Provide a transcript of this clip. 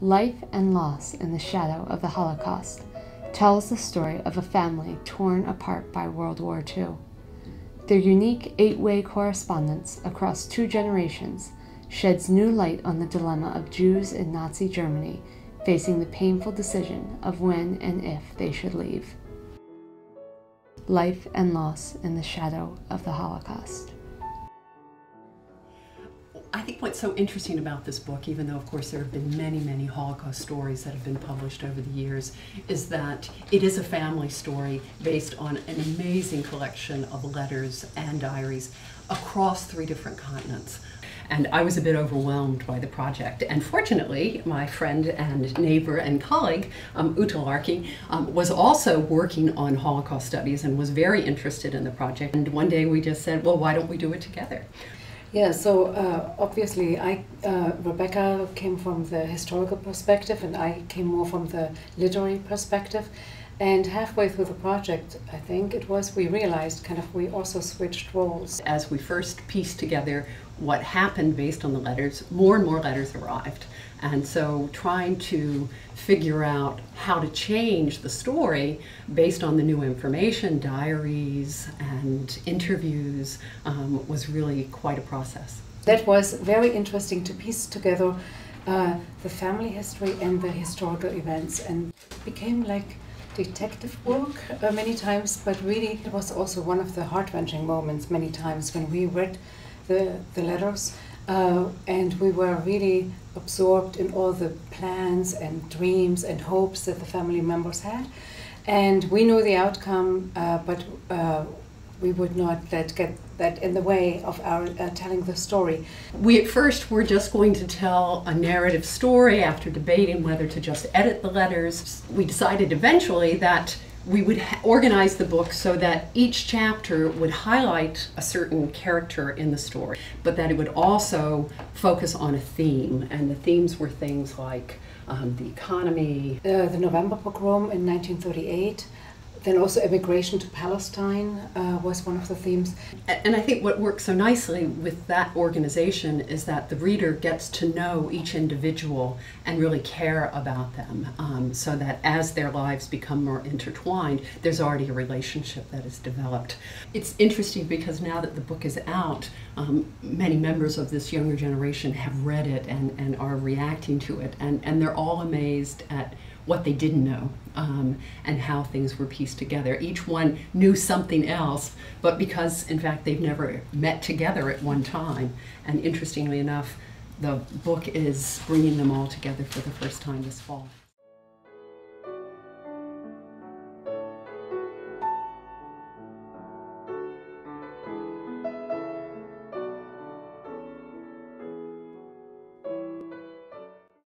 Life and Loss in the Shadow of the Holocaust tells the story of a family torn apart by World War II. Their unique 8-way correspondence across 2 generations sheds new light on the dilemma of Jews in Nazi Germany facing the painful decision of when and if they should leave. Life and Loss in the Shadow of the Holocaust. I think what's so interesting about this book, even though of course there have been many Holocaust stories that have been published over the years, is that it is a family story based on an amazing collection of letters and diaries across 3 different continents. And I was a bit overwhelmed by the project. And fortunately, my friend and neighbor and colleague, Uta Larkey, was also working on Holocaust studies and was very interested in the project. And one day we just said, well, why don't we do it together? Yeah, so obviously Rebecca came from the historical perspective and I came more from the literary perspective. And halfway through the project, I think it was, we realized we also switched roles. As we first pieced together what happened based on the letters, more and more letters arrived. And so trying to figure out how to change the story based on the new information, diaries and interviews, was really quite a process. That was very interesting to piece together the family history and the historical events, and it became like detective work many times, but really it was also one of the heart-wrenching moments many times when we read the letters and we were really absorbed in all the plans and dreams and hopes that the family members had, and we knew the outcome, but we would not get that in the way of our telling the story. We at first were just going to tell a narrative story after debating whether to just edit the letters. We decided eventually that we would organize the book so that each chapter would highlight a certain character in the story, but that it would also focus on a theme, and the themes were things like the economy. The November pogrom in 1938, then also immigration to Palestine was one of the themes. And I think what works so nicely with that organization is that the reader gets to know each individual and really care about them, so that as their lives become more intertwined, there's already a relationship that is developed. It's interesting because now that the book is out, many members of this younger generation have read it and are reacting to it, and they're all amazed at what they didn't know, and how things were pieced together. Each one knew something else, but because in fact they've never met together at one time. And interestingly enough, the book is bringing them all together for the first time this fall.